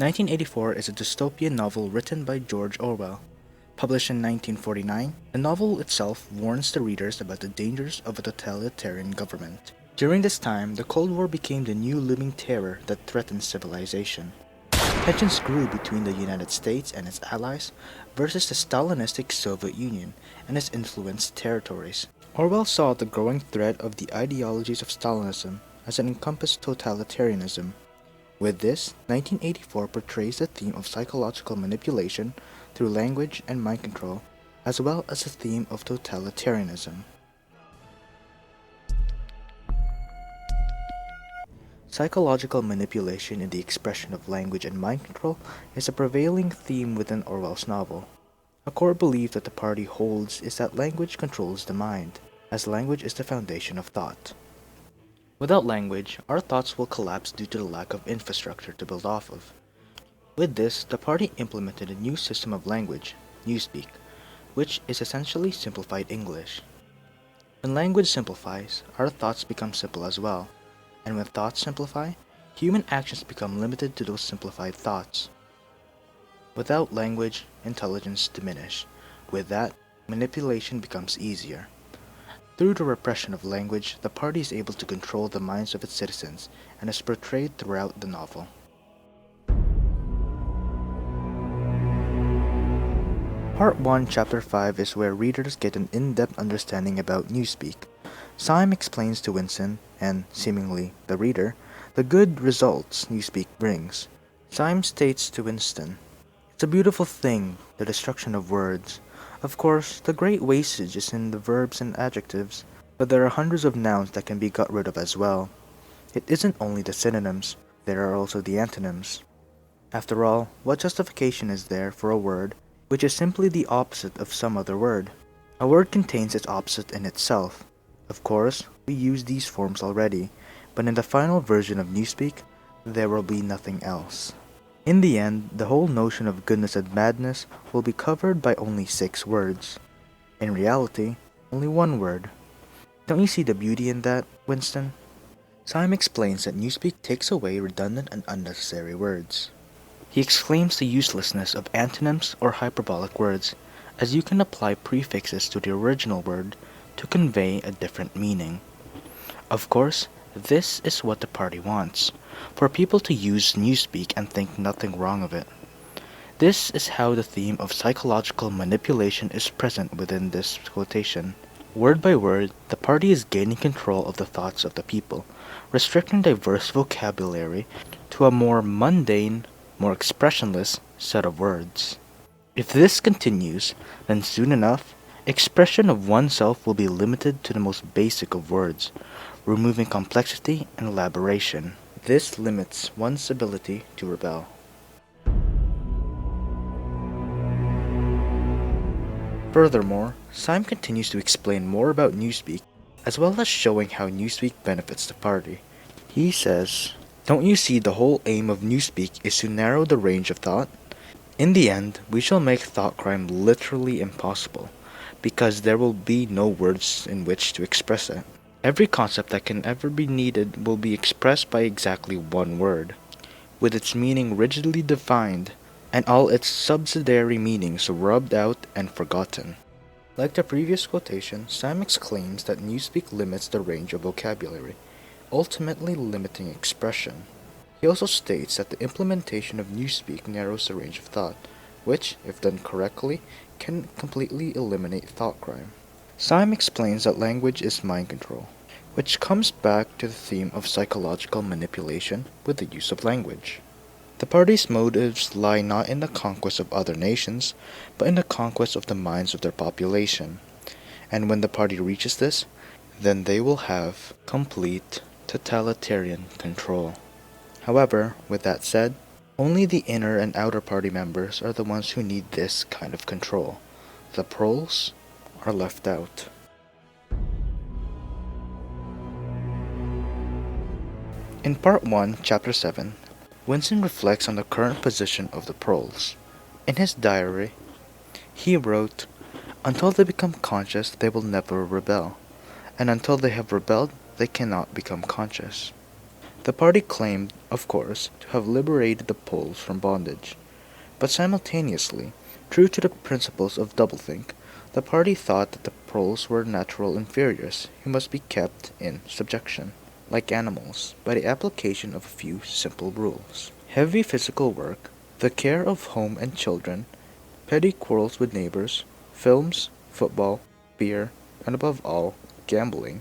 1984 is a dystopian novel written by George Orwell. Published in 1949, the novel itself warns the readers about the dangers of a totalitarian government. During this time, the Cold War became the new looming terror that threatened civilization. Tensions grew between the United States and its allies versus the Stalinistic Soviet Union and its influenced territories. Orwell saw the growing threat of the ideologies of Stalinism as it encompassed totalitarianism. With this, 1984 portrays the theme of psychological manipulation through language and mind control, as well as the theme of totalitarianism. Psychological manipulation in the expression of language and mind control is a prevailing theme within Orwell's novel. A core belief that the party holds is that language controls the mind, as language is the foundation of thought. Without language, our thoughts will collapse due to the lack of infrastructure to build off of. With this, the party implemented a new system of language, Newspeak, which is essentially simplified English. When language simplifies, our thoughts become simple as well, and when thoughts simplify, human actions become limited to those simplified thoughts. Without language, intelligence diminishes. With that, manipulation becomes easier. Through the repression of language, the party is able to control the minds of its citizens and is portrayed throughout the novel. Part 1, Chapter 5 is where readers get an in-depth understanding about Newspeak. Syme explains to Winston, and seemingly the reader, the good results Newspeak brings. Syme states to Winston, "It's a beautiful thing, the destruction of words. Of course, the great wastage is in the verbs and adjectives, but there are hundreds of nouns that can be got rid of as well. It isn't only the synonyms, there are also the antonyms. After all, what justification is there for a word which is simply the opposite of some other word? A word contains its opposite in itself. Of course, we use these forms already, but in the final version of Newspeak, there will be nothing else." In the end, the whole notion of goodness and madness will be covered by only 6 words. In reality, only 1 word. Don't you see the beauty in that, Winston? Syme explains that Newspeak takes away redundant and unnecessary words. He exclaims the uselessness of antonyms or hyperbolic words, as you can apply prefixes to the original word to convey a different meaning. Of course, this is what the party wants, for people to use Newspeak and think nothing wrong of it. This is how the theme of psychological manipulation is present within this quotation. Word by word, the party is gaining control of the thoughts of the people, restricting diverse vocabulary to a more mundane, more expressionless set of words. If this continues, then soon enough, expression of oneself will be limited to the most basic of words, removing complexity and elaboration. This limits one's ability to rebel. Furthermore, Syme continues to explain more about Newspeak, as well as showing how Newspeak benefits the party. He says, "Don't you see the whole aim of Newspeak is to narrow the range of thought? In the end, we shall make thought crime literally impossible, because there will be no words in which to express it. Every concept that can ever be needed will be expressed by exactly 1 word, with its meaning rigidly defined, and all its subsidiary meanings rubbed out and forgotten." Like the previous quotation, Syme claims that Newspeak limits the range of vocabulary, ultimately limiting expression. He also states that the implementation of Newspeak narrows the range of thought, which, if done correctly, can completely eliminate thought crime. Syme explains that language is mind control, which comes back to the theme of psychological manipulation with the use of language. The party's motives lie not in the conquest of other nations, but in the conquest of the minds of their population. And when the party reaches this, then they will have complete totalitarian control. However, with that said, only the inner and outer party members are the ones who need this kind of control. The proles are left out. In Part 1, Chapter 7, Winston reflects on the current position of the proles. In his diary, he wrote, "Until they become conscious, they will never rebel, and until they have rebelled, they cannot become conscious." The party claimed, of course, to have liberated the Poles from bondage, but simultaneously, true to the principles of doublethink, the party thought that the Poles were natural inferiors who must be kept in subjection, like animals, by the application of a few simple rules. Heavy physical work, the care of home and children, petty quarrels with neighbors, films, football, beer, and above all, gambling,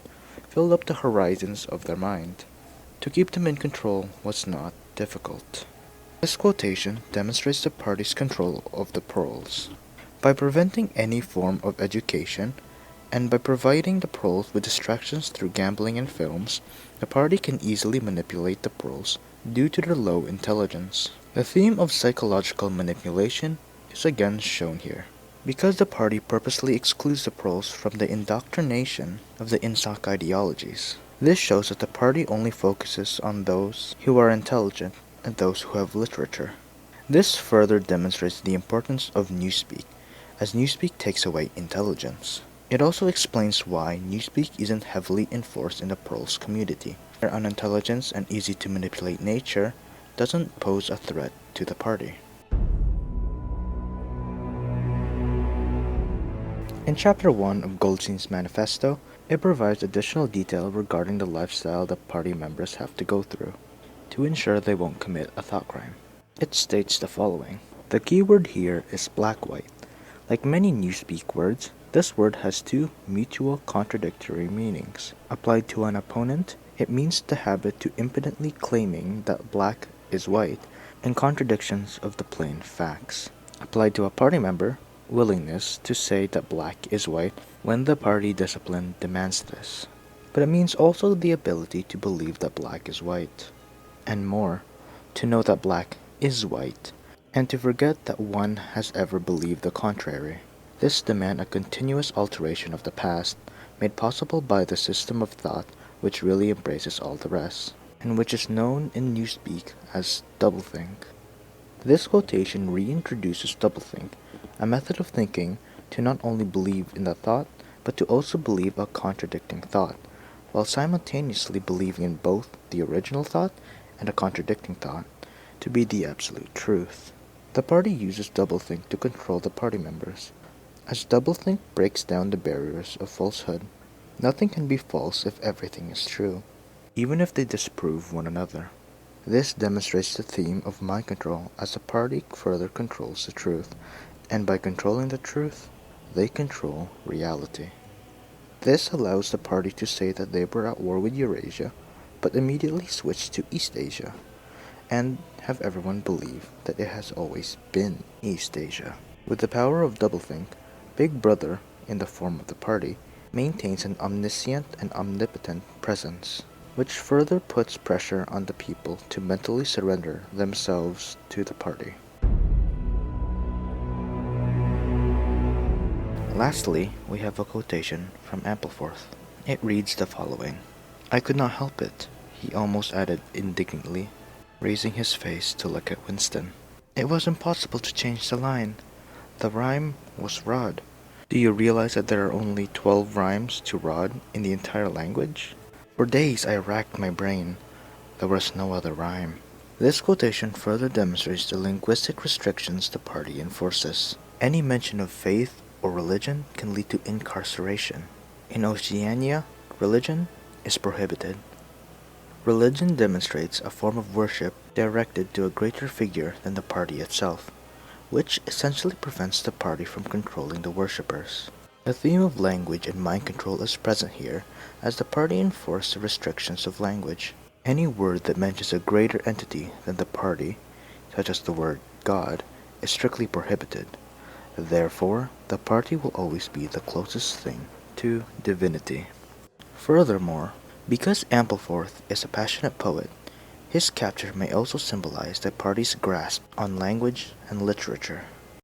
filled up the horizons of their mind. To keep them in control was not difficult. This quotation demonstrates the party's control of the proles. By preventing any form of education, and by providing the proles with distractions through gambling and films, the party can easily manipulate the proles due to their low intelligence. The theme of psychological manipulation is again shown here. Because the party purposely excludes the proles from the indoctrination of the INSOC ideologies. This shows that the party only focuses on those who are intelligent and those who have literature. This further demonstrates the importance of newspeak, as newspeak takes away intelligence. It also explains why newspeak isn't heavily enforced in the proles community. Their unintelligence and easy to manipulate nature doesn't pose a threat to the party. In Chapter 1 of Goldstein's manifesto, it provides additional detail regarding the lifestyle that party members have to go through to ensure they won't commit a thought crime. It states the following. The key word here is black-white. Like many newspeak words, this word has two mutual contradictory meanings. Applied to an opponent, it means the habit to impotently claiming that black is white, and contradictions of the plain facts. Applied to a party member, willingness to say that black is white when the party discipline demands this. But it means also the ability to believe that black is white. And more, to know that black is white, and to forget that one has ever believed the contrary. This demands a continuous alteration of the past, made possible by the system of thought which really embraces all the rest, and which is known in newspeak as doublethink. This quotation reintroduces doublethink, a method of thinking to not only believe in the thought, but to also believe a contradicting thought, while simultaneously believing in both the original thought and a contradicting thought to be the absolute truth. The party uses doublethink to control the party members. As doublethink breaks down the barriers of falsehood, nothing can be false if everything is true, even if they disprove one another. This demonstrates the theme of mind control as the party further controls the truth, and by controlling the truth, they control reality. This allows the party to say that they were at war with Eurasia, but immediately switch to East Asia, and have everyone believe that it has always been East Asia. With the power of doublethink, Big Brother, in the form of the party, maintains an omniscient and omnipotent presence, which further puts pressure on the people to mentally surrender themselves to the party. Lastly, we have a quotation from Appleforth. It reads the following. "I could not help it," he almost added indignantly, raising his face to look at Winston. "It was impossible to change the line. The rhyme was rod. Do you realize that there are only 12 rhymes to rod in the entire language? For days I racked my brain. There was no other rhyme." This quotation further demonstrates the linguistic restrictions the party enforces. Any mention of faith or religion can lead to incarceration. In Oceania, religion is prohibited. Religion demonstrates a form of worship directed to a greater figure than the party itself, which essentially prevents the party from controlling the worshippers. The theme of language and mind control is present here, as the party enforces the restrictions of language. Any word that mentions a greater entity than the party, such as the word God, is strictly prohibited. Therefore, the party will always be the closest thing to divinity. Furthermore, because Appleforth is a passionate poet, his capture may also symbolize the party's grasp on language and literature.